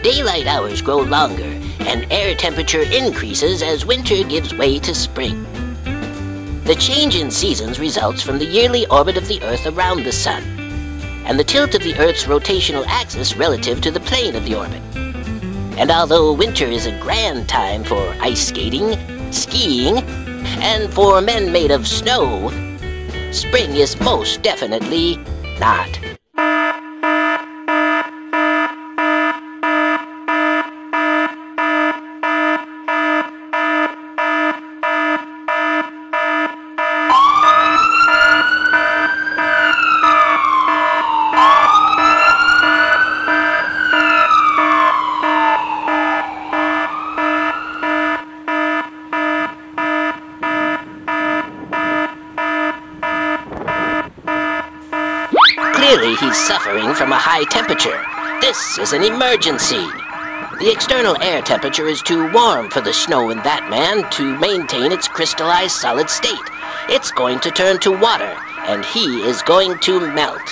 daylight hours grow longer, and air temperature increases as winter gives way to spring. The change in seasons results from the yearly orbit of the Earth around the Sun, and the tilt of the Earth's rotational axis relative to the plane of the orbit. And although winter is a grand time for ice skating, skiing, and for men made of snow, spring is most definitely not. Clearly, he's suffering from a high temperature. This is an emergency. The external air temperature is too warm for the snow in that man to maintain its crystallized solid state. It's going to turn to water, and he is going to melt.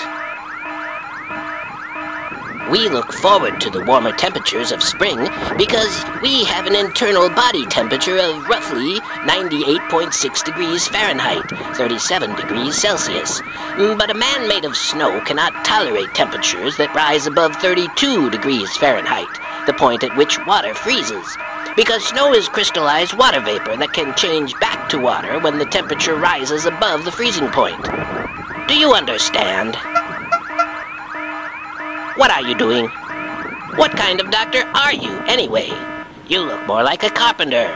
We look forward to the warmer temperatures of spring because we have an internal body temperature of roughly 98.6 degrees Fahrenheit, 37 degrees Celsius. But a man made of snow cannot tolerate temperatures that rise above 32 degrees Fahrenheit, the point at which water freezes, because snow is crystallized water vapor that can change back to water when the temperature rises above the freezing point. Do you understand? What are you doing? What kind of doctor are you, anyway? You look more like a carpenter,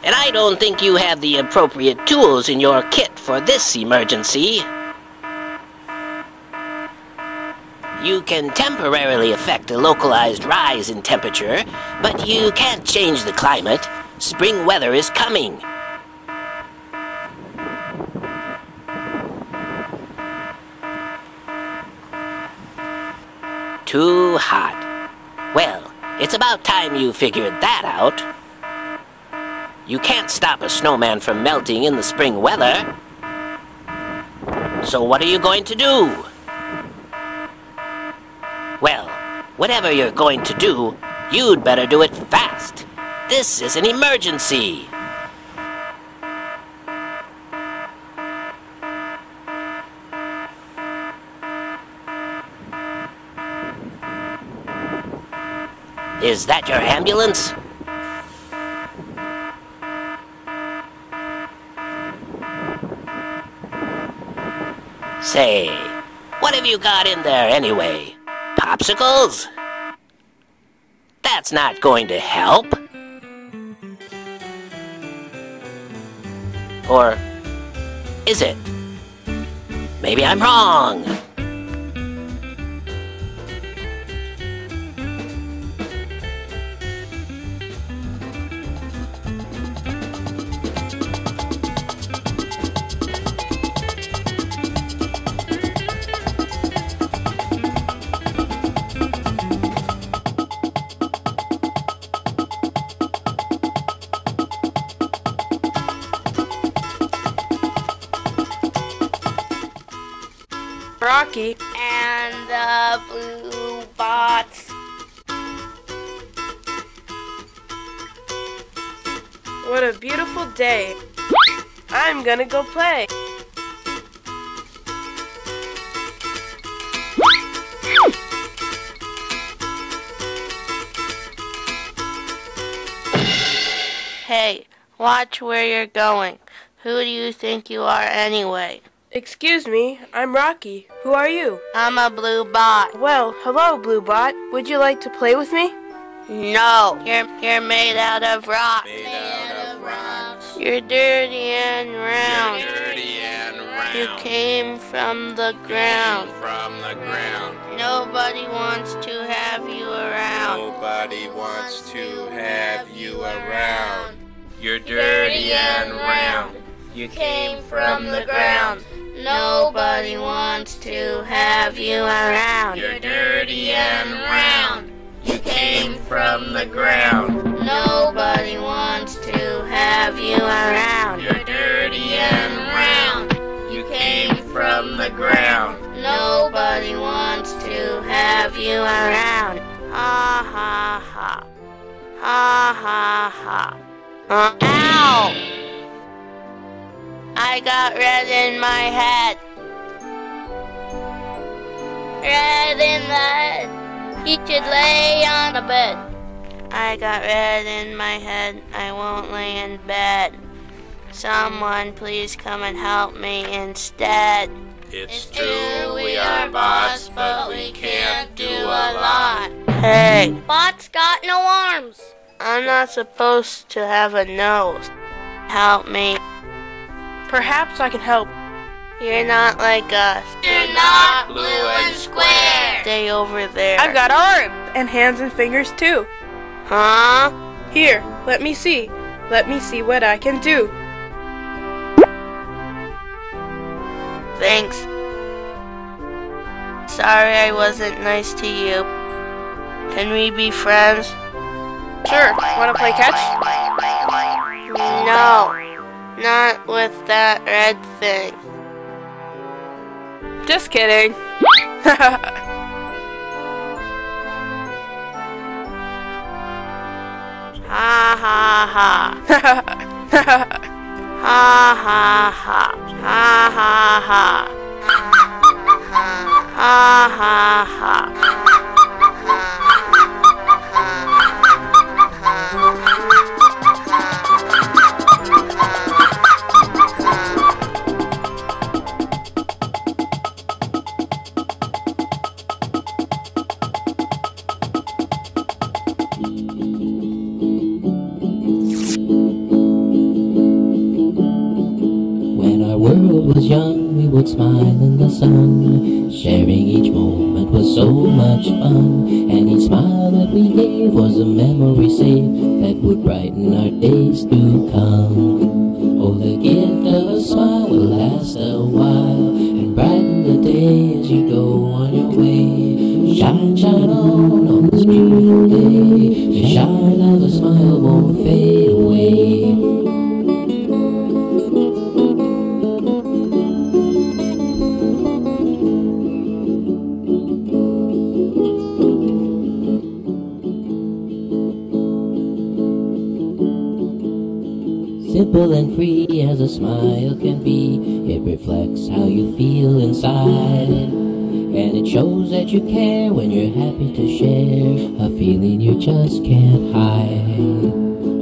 and I don't think you have the appropriate tools in your kit for this emergency. You can temporarily affect a localized rise in temperature, but you can't change the climate. Spring weather is coming. Too hot. Well, it's about time you figured that out. You can't stop a snowman from melting in the spring weather. So what are you going to do? Well, whatever you're going to do, you'd better do it fast. This is an emergency. Is that your ambulance? Say, what have you got in there anyway? Popsicles? That's not going to help. Or is it? Maybe I'm wrong. Rocky and the Blue Bots. What a beautiful day. I'm gonna go play. Hey, watch where you're going. Who do you think you are anyway? Excuse me, I'm Rocky. Who are you? I'm a blue bot. Well, hello, Blue Bot. Would you like to play with me? No, you're made out of rock. Made out of rocks. You're dirty and round. You're dirty and round. You came from the ground. From the ground. Nobody wants to have you around. Nobody wants to have you around. You're dirty and round. You came from the ground. Nobody wants to have you around. You're dirty and round. You came from the ground. Nobody wants to have you around. You're dirty and round. You came from the ground. Nobody wants to have you around. Ha ha ha. Ha ha ha. Ow! I got red in my head. Red in the head. You should lay on a bed. I got red in my head. I won't lay in bed. Someone please come and help me instead. It's true we are bots, but we can't do a lot. Hey, Bots got no arms. I'm not supposed to have a nose. Help me. Perhaps I can help. You're not like us. You're not blue and square. Stay over there. I've got arms and hands and fingers too. Huh? Here, let me see. Let me see what I can do. Thanks. Sorry I wasn't nice to you. Can we be friends? Sure, wanna play catch? No, not with that red thing. Just kidding. Ha ha ha. Ha ha ha. Ha ha ha. Ha ha ha. When our world was young, we would smile in the sun. Sharing each moment was so much fun. And each smile that we gave was a memory saved that would brighten our days to come. Oh, the gift of a smile will last a while and brighten the day as you go on your way. Shine, shine on this beautiful day. The shine of a smile won't fade away. Simple and free as a smile can be. It reflects how you feel inside. And it shows that you care when you're happy to share a feeling you just can't hide.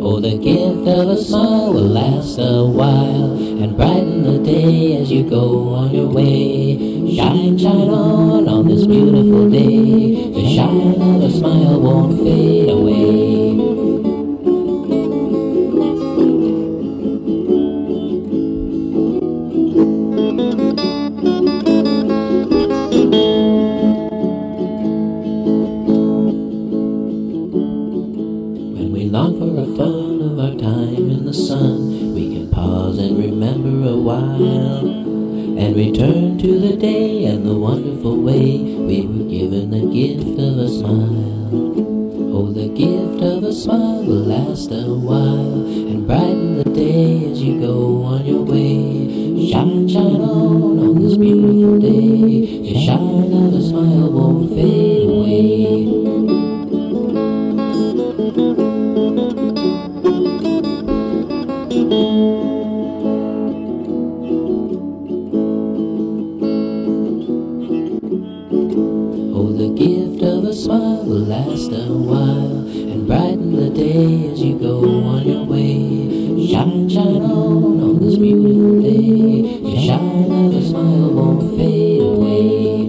Oh, the gift of a smile will last a while and brighten the day as you go on your way. Shine, shine on this beautiful day. The shine of a smile won't fade away. Long for a fun of our time in the sun, we can pause and remember a while, and return to the day and the wonderful way we were given the gift of a smile. Oh, the gift of a smile will last a while and brighten the day as you go on your way. Shine, shine on this beautiful day. The shine of a smile won't fade away. Oh, the gift of a smile will last a while and brighten the day as you go on your way. Shine, shine on this beautiful day. The shine of a smile won't fade away.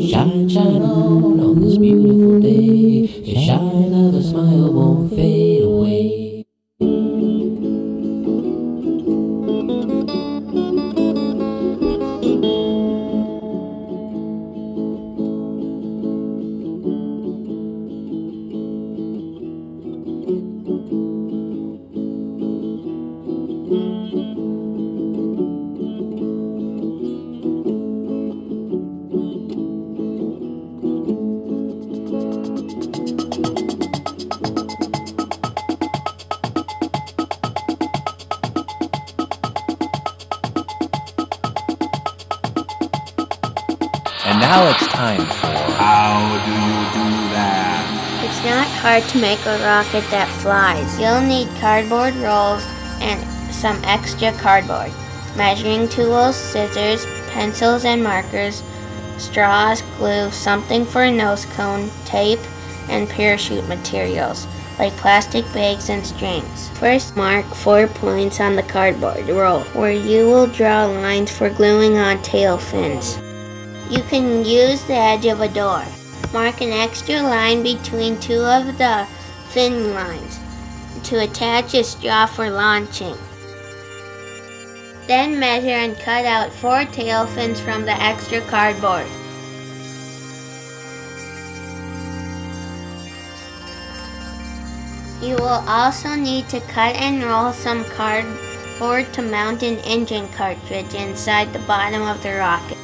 Shine, shine on this beautiful day. The shine of a smile won't fade away. And now it's time for How do you do that? It's not hard to make a rocket that flies. You'll need cardboard rolls and some extra cardboard, measuring tools, scissors, pencils and markers, straws, glue, something for a nose cone, tape, and parachute materials, like plastic bags and strings. First, mark 4 points on the cardboard roll, where you will draw lines for gluing on tail fins. You can use the edge of a door. Mark an extra line between 2 of the fin lines to attach a straw for launching. Then measure and cut out 4 tail fins from the extra cardboard. You will also need to cut and roll some cardboard to mount an engine cartridge inside the bottom of the rocket.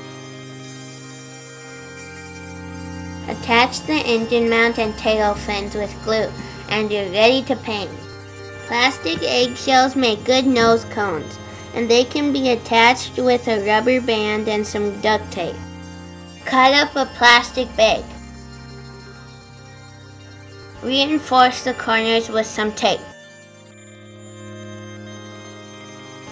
Attach the engine mount and tail fins with glue, and you're ready to paint. Plastic eggshells make good nose cones, and they can be attached with a rubber band and some duct tape. Cut up a plastic bag. Reinforce the corners with some tape.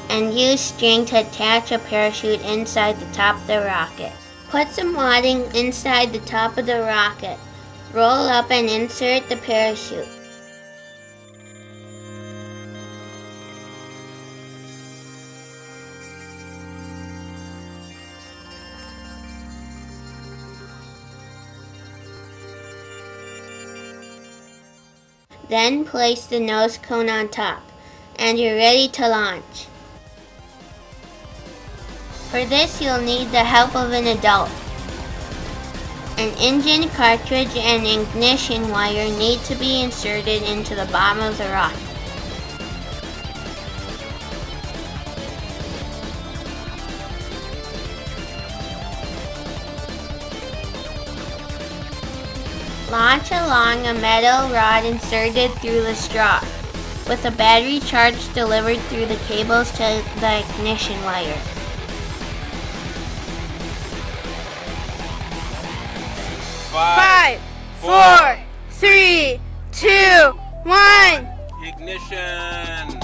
And use string to attach a parachute inside the top of the rocket. Put some wadding inside the top of the rocket. Roll up and insert the parachute. Then place the nose cone on top, and you're ready to launch. For this, you'll need the help of an adult. An engine cartridge and ignition wire need to be inserted into the bottom of the rocket. Launch along a metal rod inserted through the straw, with a battery charge delivered through the cables to the ignition wire. Five, 4, 3, 2, 1. Ignition!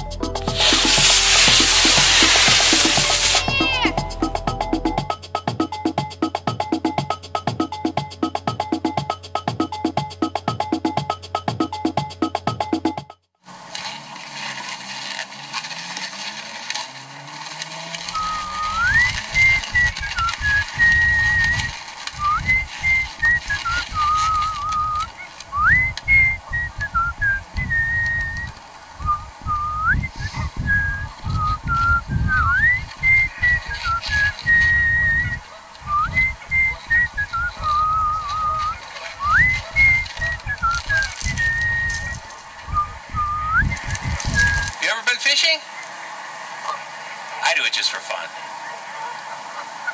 Fishing? I do it just for fun.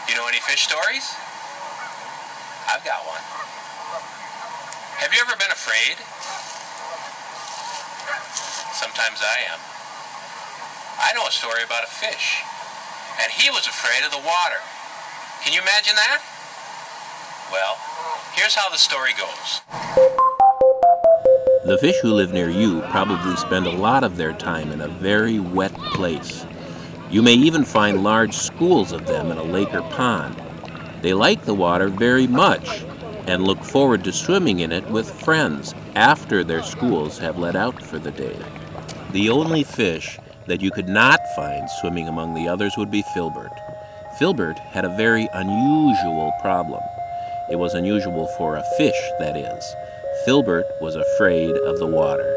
You know any fish stories? I've got one. Have you ever been afraid? Sometimes I am. I know a story about a fish, and he was afraid of the water. Can you imagine that? Well, here's how the story goes. The fish who live near you probably spend a lot of their time in a very wet place. You may even find large schools of them in a lake or pond. They like the water very much and look forward to swimming in it with friends after their schools have let out for the day. The only fish that you could not find swimming among the others would be Filbert. Filbert had a very unusual problem. It was unusual for a fish, that is. Filbert was afraid of the water.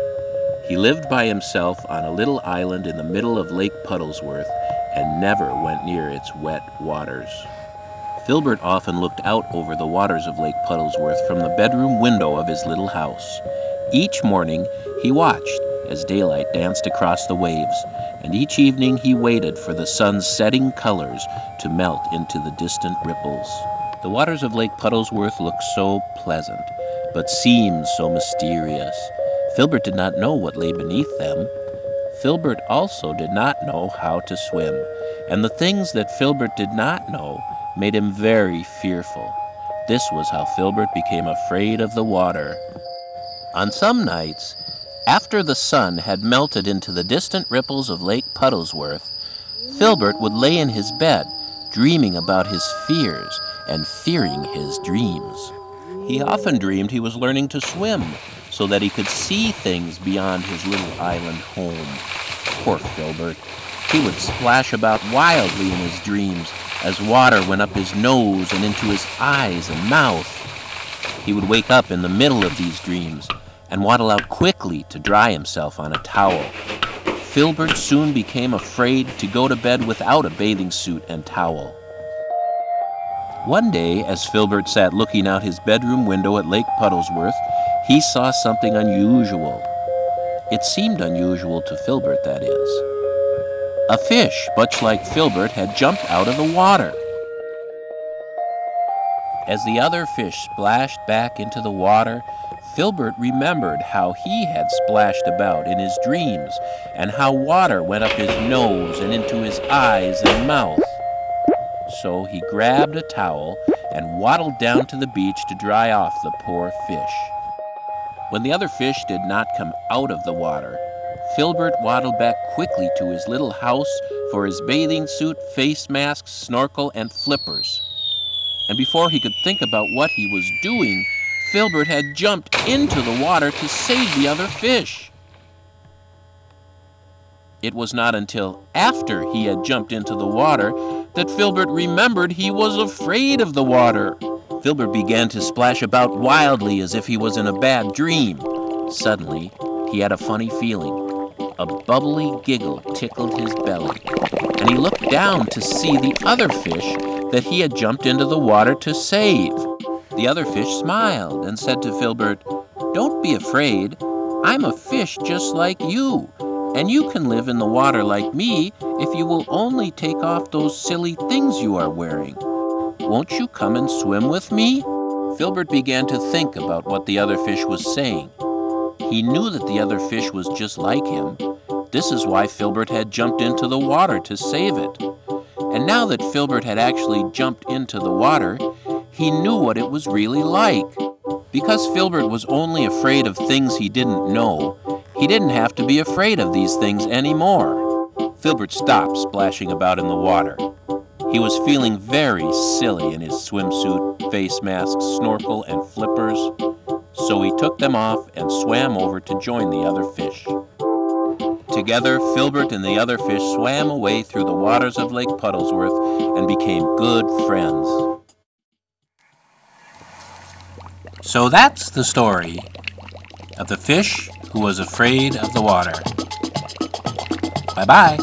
He lived by himself on a little island in the middle of Lake Puddlesworth and never went near its wet waters. Filbert often looked out over the waters of Lake Puddlesworth from the bedroom window of his little house. Each morning he watched as daylight danced across the waves, and each evening he waited for the sun's setting colors to melt into the distant ripples. The waters of Lake Puddlesworth looked so pleasant, but seemed so mysterious. Filbert did not know what lay beneath them. Filbert also did not know how to swim, and the things that Filbert did not know made him very fearful. This was how Filbert became afraid of the water. On some nights, after the sun had melted into the distant ripples of Lake Puddlesworth, Filbert would lay in his bed, dreaming about his fears and fearing his dreams. He often dreamed he was learning to swim so that he could see things beyond his little island home. Poor Filbert. He would splash about wildly in his dreams as water went up his nose and into his eyes and mouth. He would wake up in the middle of these dreams and waddle out quickly to dry himself on a towel. Filbert soon became afraid to go to bed without a bathing suit and towel. One day, as Filbert sat looking out his bedroom window at Lake Puddlesworth, he saw something unusual. It seemed unusual to Filbert, that is. A fish, much like Filbert, had jumped out of the water. As the other fish splashed back into the water, Filbert remembered how he had splashed about in his dreams and how water went up his nose and into his eyes and mouth. So he grabbed a towel and waddled down to the beach to dry off the poor fish. When the other fish did not come out of the water, Filbert waddled back quickly to his little house for his bathing suit, face mask, snorkel, and flippers. And before he could think about what he was doing, Filbert had jumped into the water to save the other fish. It was not until after he had jumped into the water that Filbert remembered he was afraid of the water. Filbert began to splash about wildly as if he was in a bad dream. Suddenly, he had a funny feeling. A bubbly giggle tickled his belly, and he looked down to see the other fish that he had jumped into the water to save. The other fish smiled and said to Filbert, "Don't be afraid. I'm a fish just like you, and you can live in the water like me if you will only take off those silly things you are wearing. Won't you come and swim with me?" Filbert began to think about what the other fish was saying. He knew that the other fish was just like him. This is why Filbert had jumped into the water to save it. And now that Filbert had actually jumped into the water, he knew what it was really like. Because Filbert was only afraid of things he didn't know, he didn't have to be afraid of these things anymore. Filbert stopped splashing about in the water. He was feeling very silly in his swimsuit, face mask, snorkel, and flippers, so he took them off and swam over to join the other fish. Together, Filbert and the other fish swam away through the waters of Lake Puddlesworth and became good friends. So that's the story of the fish who was afraid of the water. Bye-bye.